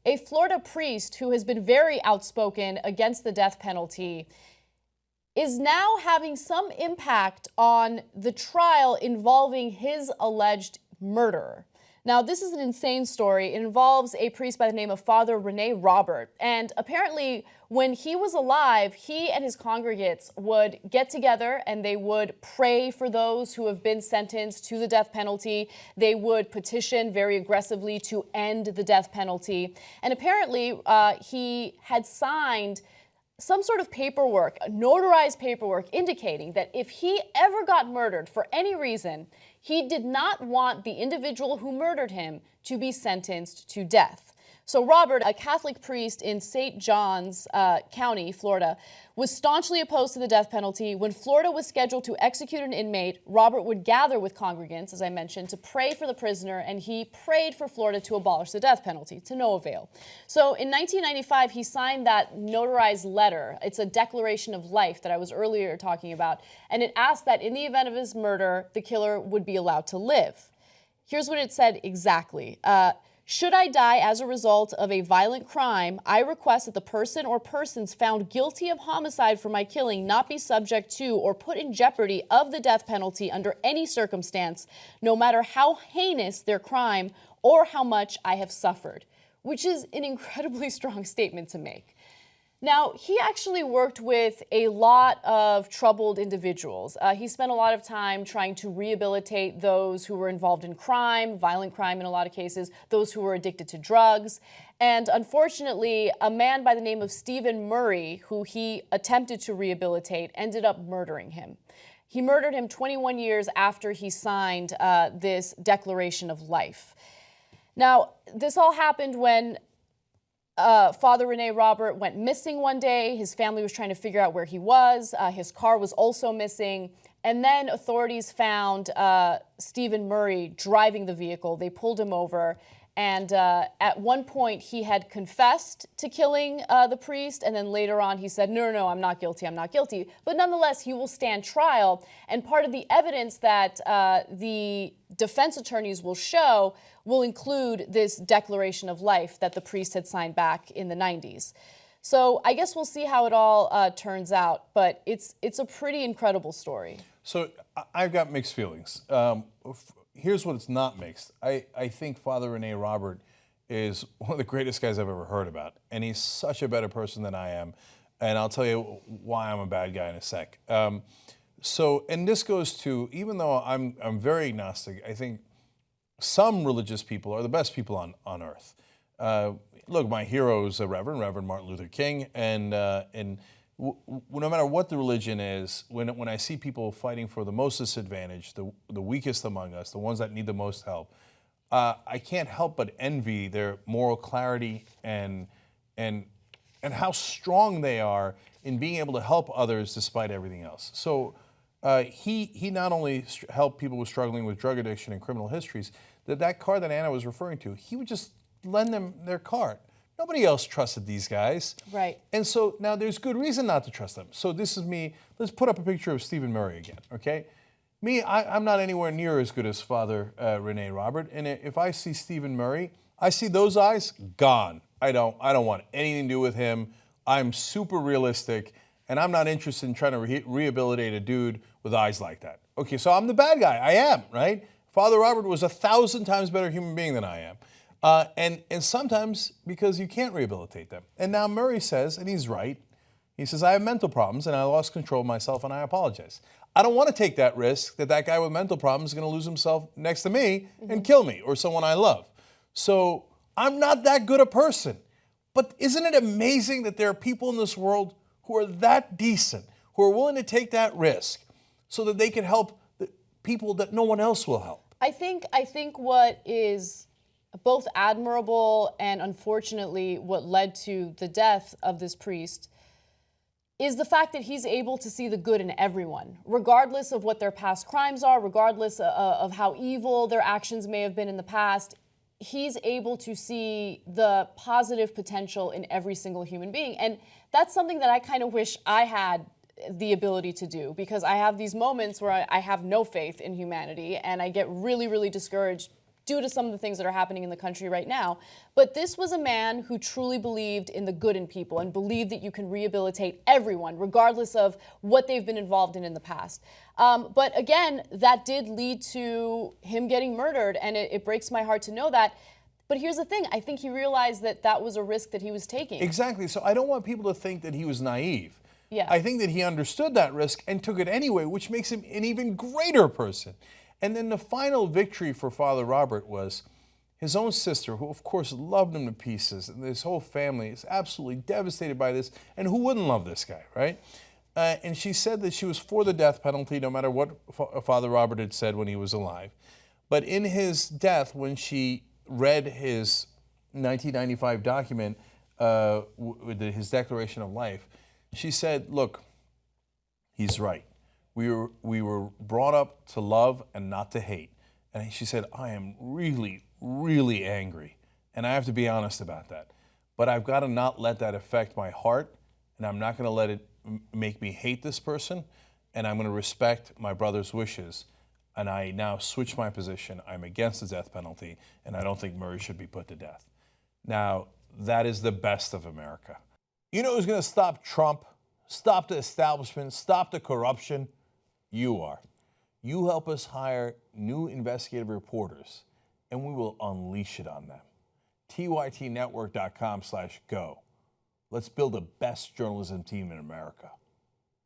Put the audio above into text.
a Florida priest who has been very outspoken against the death penalty is now having some impact on the trial involving his alleged murderer. Now, this is an insane story. It involves a priest by the name of Father Rene Robert. And apparently, when he was alive, he and his congregants would get together and they would pray for those who have been sentenced to the death penalty. They would petition very aggressively to end the death penalty. And apparently, he had signed some sort of paperwork, notarized paperwork, indicating that if he ever got murdered for any reason, he did not want the individual who murdered him to be sentenced to death. So Robert, a Catholic priest in St. John's County, Florida, was staunchly opposed to the death penalty. When Florida was scheduled to execute an inmate, Robert would gather with congregants, as I mentioned, to pray for the prisoner, and he prayed for Florida to abolish the death penalty, to no avail. So in 1995, he signed that notarized letter. It's a declaration of life that I was earlier talking about, and it asked that in the event of his murder, the killer would be allowed to live. Here's what it said exactly. Should I die as a result of a violent crime, I request that the person or persons found guilty of homicide for my killing not be subject to or put in jeopardy of the death penalty under any circumstance, no matter how heinous their crime or how much I have suffered, which is an incredibly strong statement to make. Now, he actually worked with a lot of troubled individuals. He spent a lot of time trying to rehabilitate those who were involved in crime, violent crime in a lot of cases, those who were addicted to drugs. And unfortunately, a man by the name of Stephen Murray, who he attempted to rehabilitate, ended up murdering him. He murdered him 21 years after he signed this declaration of life. Now, this all happened when Father Rene Robert went missing one day. His family was trying to figure out where he was. His car was also missing. And then authorities found Stephen Murray driving the vehicle. They pulled him over. And at one point, he had confessed to killing the priest. And then later on, he said, no, I'm not guilty. I'm not guilty. But nonetheless, he will stand trial. And part of the evidence that the defense attorneys will show will include this declaration of life that the priest had signed back in the 90s. So I guess we'll see how it all turns out. But it's a pretty incredible story. So I've got mixed feelings. Here's what it's not mixed. I think Father Rene Robert is one of the greatest guys I've ever heard about. And he's such a better person than I am. And I'll tell you why I'm a bad guy in a sec. And this goes to, even though I'm very agnostic, I think some religious people are the best people on earth. Look, my hero is Reverend Martin Luther King. And no matter what the religion is, when I see people fighting for the most disadvantaged, the weakest among us, the ones that need the most help, I can't help but envy their moral clarity and how strong they are in being able to help others despite everything else. So he not only helped people struggling with drug addiction and criminal histories, that car that Anna was referring to, he would just lend them their car. Nobody else trusted these guys. Right. And so now there's good reason not to trust them. So this is me. Let's put up a picture of Stephen Murray again, okay? I'm not anywhere near as good as Father Rene Robert. And if I see Stephen Murray, I see those eyes, gone. I don't want anything to do with him. I'm super realistic, and I'm not interested in trying to rehabilitate a dude with eyes like that. Okay, so I'm the bad guy. I am, right? Father Robert was 1,000 times better human being than I am. And sometimes because you can't rehabilitate them. And now Murray says, and he's right, he says, I have mental problems and I lost control of myself and I apologize. I don't want to take that risk that guy with mental problems is going to lose himself next to me and kill me or someone I love. So I'm not that good a person. But isn't it amazing that there are people in this world who are that decent, who are willing to take that risk so that they can help the people that no one else will help? I think what is both admirable and unfortunately what led to the death of this priest is the fact that he's able to see the good in everyone, regardless of what their past crimes are, regardless of how evil their actions may have been in the past. He's able to see the positive potential in every single human being. And that's something that I kind of wish I had the ability to do, because I have these moments where I have no faith in humanity and I get really, really discouraged due to some of the things that are happening in the country right now. But this was a man who truly believed in the good in people and believed that you can rehabilitate everyone, regardless of what they've been involved in the past. But again, that did lead to him getting murdered, and it breaks my heart to know that. But here's the thing, I think he realized that that was a risk that he was taking. Exactly, so I don't want people to think that he was naive. Yeah. I think that he understood that risk and took it anyway, which makes him an even greater person. And then the final victory for Father Robert was his own sister, who of course loved him to pieces, and his whole family is absolutely devastated by this, and who wouldn't love this guy, right? And she said that she was for the death penalty, no matter what Father Robert had said when he was alive. But in his death, when she read his 1995 document, his declaration of life, she said, look, he's right. We were brought up to love and not to hate. And she said, I am really, really angry. And I have to be honest about that. But I've got to not let that affect my heart. And I'm not going to let it make me hate this person. And I'm going to respect my brother's wishes. And I now switch my position. I'm against the death penalty. And I don't think Murray should be put to death. Now, that is the best of America. You know who's going to stop Trump, stop the establishment, stop the corruption? You are. You help us hire new investigative reporters, and we will unleash it on them. tytnetwork.com/go. Let's build the best journalism team in America.